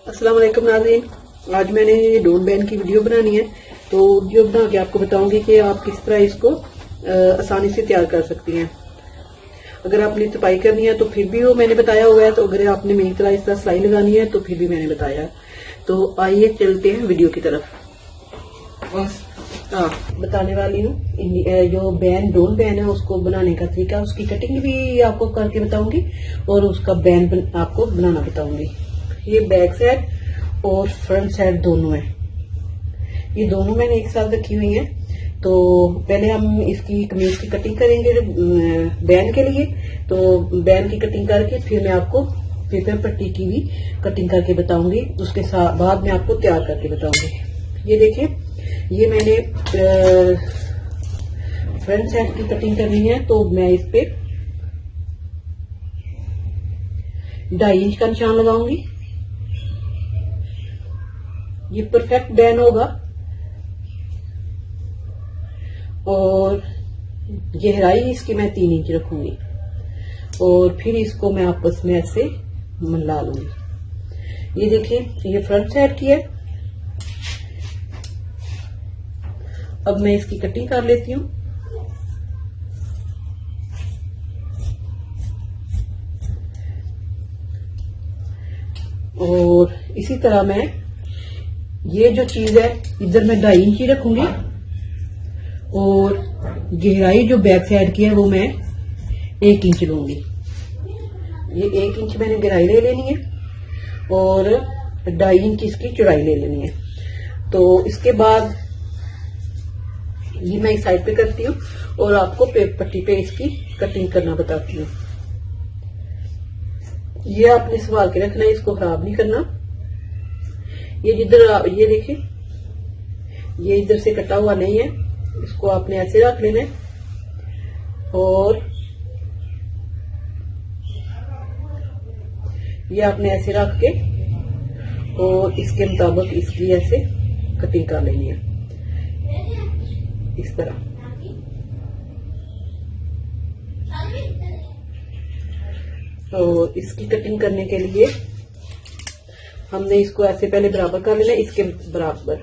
अस्सलाम वालेकुम नाज़रीन। आज मैंने डोन बैन की वीडियो बनानी है, तो वीडियो बना के आपको बताऊंगी कि आप किस तरह इसको आसानी से तैयार कर सकती हैं। अगर आपने तुपाई करनी है तो फिर भी वो मैंने बताया हुआ है, तो अगर आपने मेरी तरह इस तरह सिलाई लगानी है तो फिर भी मैंने बताया है। तो आइए चलते हैं वीडियो की तरफ। हाँ, बताने वाली हूँ जो बैन डोन बैन है उसको बनाने का तरीका, उसकी कटिंग भी आपको करके बताऊंगी और उसका बैन आपको बनाना बताऊंगी। ये बैक साइड और फ्रंट साइड दोनों है, ये दोनों मैंने एक साथ रखी हुई हैं। तो पहले हम इसकी कमीज की कटिंग करेंगे बैन के लिए। तो बैन की कटिंग करके फिर मैं आपको पेपर पट्टी की भी कटिंग करके बताऊंगी, उसके साथ बाद में आपको तैयार करके बताऊंगी। ये देखिए, ये मैंने फ्रंट साइड की कटिंग करनी है, तो मैं इस पे 2.5 इंच का निशान लगाऊंगी। ये परफेक्ट बैन होगा और गहराई इसकी मैं 3 इंच रखूंगी और फिर इसको मैं आपस में ऐसे मिला लूंगी। ये देखिए, ये फ्रंट साइड की है। अब मैं इसकी कटिंग कर लेती हूँ। और इसी तरह मैं ये जो चीज है इधर मैं 2.5 इंच ही रखूंगी और गहराई जो बैक साइड की है वो मैं 1 इंच लूंगी। ये 1 इंच मैंने गहराई ले लेनी है और 2.5 इंच इसकी चौड़ाई ले लेनी है। तो इसके बाद ये मैं इस साइड पे करती हूँ और आपको पट्टी पे इसकी कटिंग करना बताती हूँ। ये आपने संभाल के रखना है, इसको खराब नहीं करना। ये जिधर ये देखिए, ये इधर से कटा हुआ नहीं है, इसको आपने ऐसे रख लेना है और ये आपने ऐसे रख के और इसके मुताबिक इसकी ऐसे कटिंग कर लेनी है, इस तरह। तो इसकी कटिंग करने के लिए हमने इसको ऐसे पहले बराबर कर लेना है, इसके बराबर।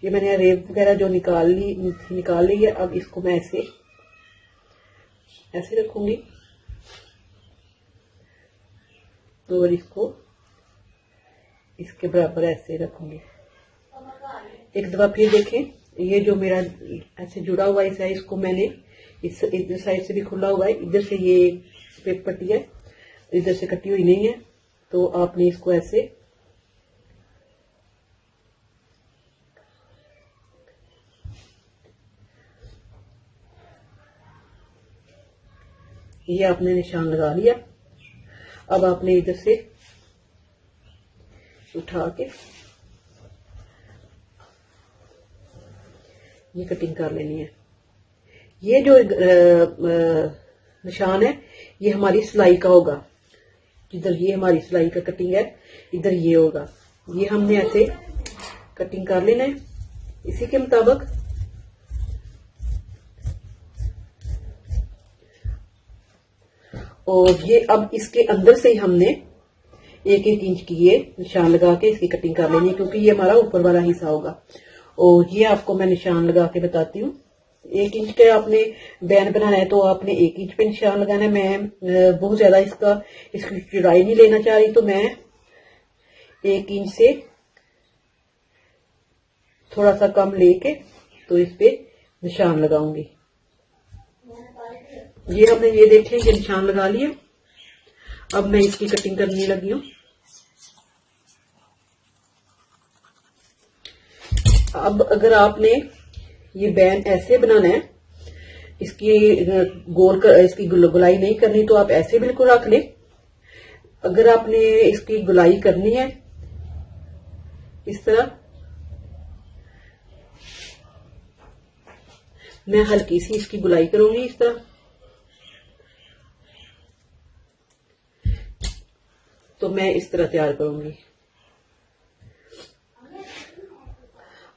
ये मैंने रेब वगैरह जो निकाल ली है। अब इसको मैं ऐसे रखूंगी और इसको इसके बराबर ऐसे रखूंगी। एक दफा फिर देखें, ये जो मेरा ऐसे जुड़ा हुआ है इसको मैंने इधर साइड से भी खुला हुआ है, इधर से ये पेपर पट्टी है, इधर से कटी हुई नहीं है। तो आपने इसको ऐसे ये आपने निशान लगा लिया। अब आपने इधर से उठा के ये कटिंग कर लेनी है। ये जो निशान है ये हमारी सिलाई का होगा, जिधर ये हमारी सिलाई का कटिंग है इधर ये होगा। ये हमने ऐसे कटिंग कर लेना है इसी के मुताबिक। और ये अब इसके अंदर से ही हमने 1-1 इंच की ये निशान लगा के इसकी कटिंग कर लेनी है, क्योंकि ये हमारा ऊपर वाला हिस्सा होगा। और ये आपको मैं निशान लगा के बताती हूँ। 1 इंच के आपने बैन बनाना है तो आपने 1 इंच पे निशान लगाना है। मैं बहुत ज्यादा इसकी चौड़ाई नहीं लेना चाह रही, तो मैं 1 इंच से थोड़ा सा कम लेके तो इस पे निशान लगाऊंगी। ये हमने ये देखें, ये निशान लगा लिया। अब मैं इसकी कटिंग करने लगी हूँ। अब अगर आपने ये बैन ऐसे बनाना है, इसकी इसकी गुलाई नहीं करनी, तो आप ऐसे बिल्कुल रख ले। अगर आपने इसकी गुलाई करनी है इस तरह, मैं हल्की सी इसकी गुलाई करूंगी इस तरह। तो मैं इस तरह तैयार करूंगी।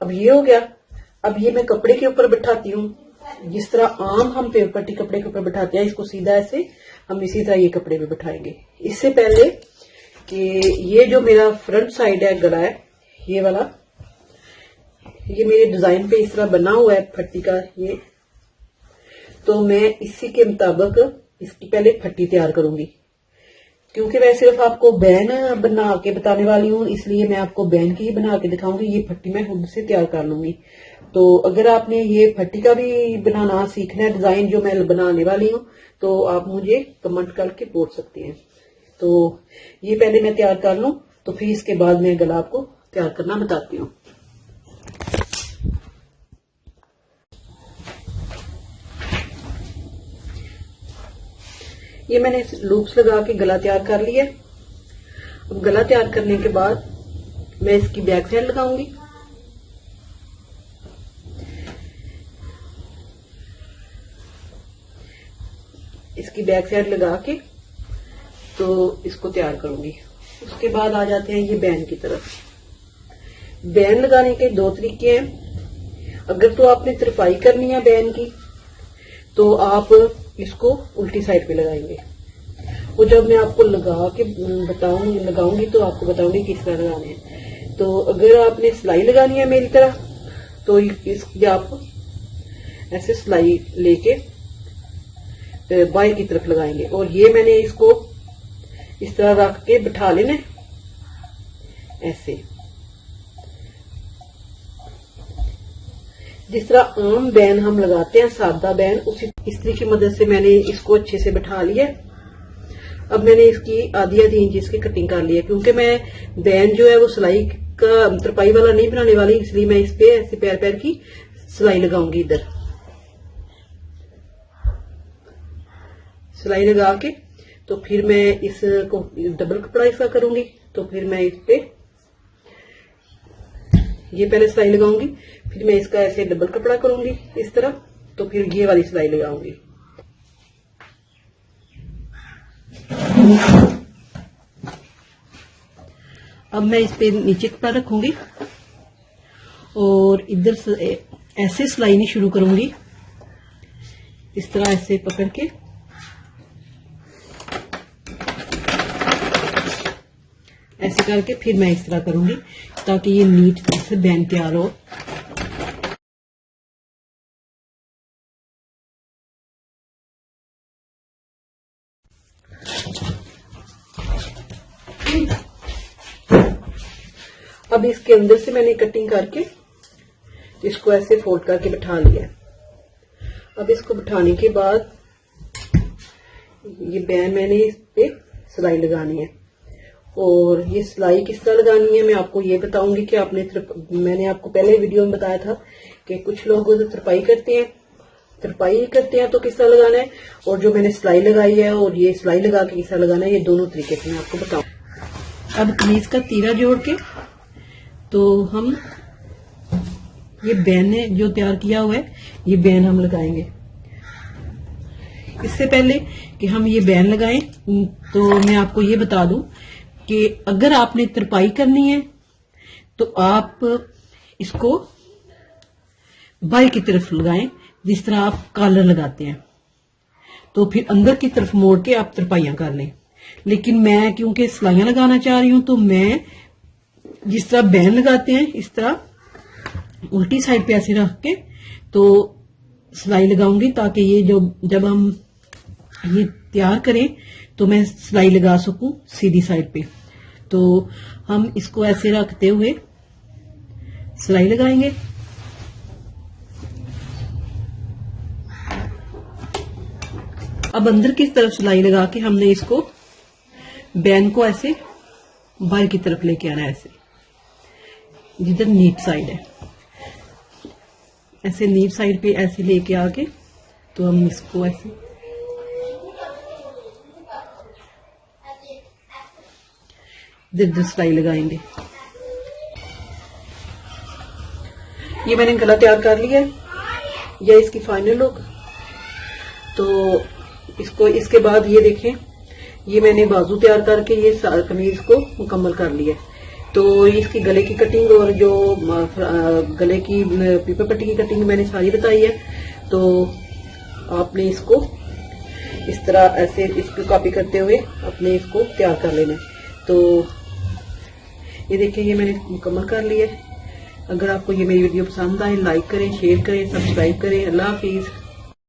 अब ये हो गया। अब ये मैं कपड़े के ऊपर बिठाती हूँ जिस तरह आम हम पेपर पट्टी कपड़े के ऊपर बैठाते हैं इसको सीधा ऐसे, हम इसी तरह ये कपड़े पे बैठाएंगे। इससे पहले कि ये जो मेरा फ्रंट साइड है गला है ये वाला, ये मेरे डिजाइन पे इस तरह बना हुआ है पट्टी का ये, तो मैं इसी के मुताबिक इसकी पहले पट्टी तैयार करूंगी। क्योंकि मैं सिर्फ आपको बैन बना के बताने वाली हूँ, इसलिए मैं आपको बैन की ही बना के दिखाऊंगी। ये पट्टी मैं खुद से तैयार कर लूंगी। तो अगर आपने ये पट्टी का भी बनाना सीखना है, डिजाइन जो मैं बनाने वाली हूँ, तो आप मुझे कमेंट करके पूछ सकते हैं। तो ये पहले मैं तैयार कर लूं, तो फिर इसके बाद मैं गला आपको तैयार करना बताती हूँ। ये मैंने लूप्स लगा के गला तैयार कर लिया। अब गला तैयार करने के बाद मैं इसकी बैक साइड लगाऊंगी। इसकी बैक साइड लगा के तो इसको तैयार करूंगी। उसके बाद आ जाते हैं ये बैन की तरफ। बैन लगाने के दो तरीके हैं। अगर तो आपने तरपाई करनी है बैन की, तो आप इसको उल्टी साइड पे लगाएंगे। वो जब मैं आपको लगा के लगाऊंगी तो आपको बताऊंगी किस तरह लगाने हैं। तो अगर आपने सिलाई लगानी है मेरी तरह, तो इसकी आप ऐसे सिलाई लेके बाएं की तरफ लगाएंगे। और ये मैंने इसको इस तरह रख के बिठा लेना ऐसे, जिस तरह आम बैन हम लगाते हैं सादा बैन, उसी इस्त्री की मदद से मैंने इसको अच्छे से बिठा लिया। अब मैंने इसकी आधी इंच इसकी कटिंग कर ली है। क्योंकि मैं बैन जो है वो सिलाई का तरपाई वाला नहीं बनाने वाली, इसलिए मैं इस पे ऐसे पैर पैर की सिलाई लगाऊंगी। इधर सिलाई लगा के तो फिर मैं इसको डबल कपड़ा इसका करूंगी। तो फिर मैं इस पे ये पहले सिलाई लगाऊंगी, फिर मैं इसका ऐसे डबल कपड़ा करूंगी इस तरह, तो फिर ये वाली सिलाई लगाऊंगी। अब मैं इस पे नीचे कपड़ा रखूंगी और इधर से ऐसे सिलाई नहीं शुरू करूंगी, इस तरह ऐसे पकड़ के ऐसे करके फिर मैं इस तरह करूंगी, ताकि ये नीट से बैन तैयार हो। अब इसके अंदर से मैंने कटिंग करके इसको ऐसे फोल्ड करके बिठा लिया। अब इसको बिठाने के बाद ये बैन मैंने इस पे सिलाई लगानी है। और ये सिलाई किस तरह लगानी है मैं आपको ये बताऊंगी कि मैंने आपको पहले वीडियो में बताया था कि कुछ लोग तरपाई करते हैं तो किस तरह लगाना है, और जो मैंने सिलाई लगाई है और ये सिलाई लगा के किस तरह लगाना है, ये दोनों तरीके से मैं आपको बताऊं। अब कमीज का तीरा जोड़ के तो हम ये बैन जो तैयार किया हुआ है ये बैन हम लगाएंगे। इससे पहले कि हम ये बैन लगाएं तो मैं आपको ये बता दूं कि अगर आपने तरपाई करनी है तो आप इसको बाएं की तरफ लगाएं, जिस तरह आप कॉलर लगाते हैं, तो फिर अंदर की तरफ मोड़ के आप तरपाइयां कर लें। लेकिन मैं क्योंकि सिलाइयां लगाना चाह रही हूं, तो मैं जिस तरह बैन लगाते हैं इस तरह उल्टी साइड पे ऐसे रख के तो सिलाई लगाऊंगी, ताकि ये जब हम ये तैयार करें तो मैं सिलाई लगा सकूं सीधी साइड पे। तो हम इसको ऐसे रखते हुए सिलाई लगाएंगे। अब अंदर की तरफ सिलाई लगा के हमने इसको बैन को ऐसे बाहर की तरफ लेके आना है, ऐसे जिधर नीट साइड है, ऐसे नीट साइड पे ऐसे लेके आके तो हम इसको ऐसे इधर सिलाई लगाएंगे। ये मैंने गला तैयार कर लिया है, यह इसकी फाइनल लुक। तो इसको इसके बाद ये देखें, ये मैंने बाजू तैयार करके ये कमीज को मुकम्मल कर लिया। तो इसकी गले की कटिंग और जो गले की पीपर पट्टी की कटिंग मैंने सारी बताई है। तो आपने इसको इस तरह ऐसे इसको कॉपी करते हुए अपने इसको तैयार कर लेना है। तो ये देखिए ये मैंने मुकम्मल कर लिया है। अगर आपको ये मेरी वीडियो पसंद आए लाइक करें, शेयर करें, सब्सक्राइब करें। अल्लाह हाफिज।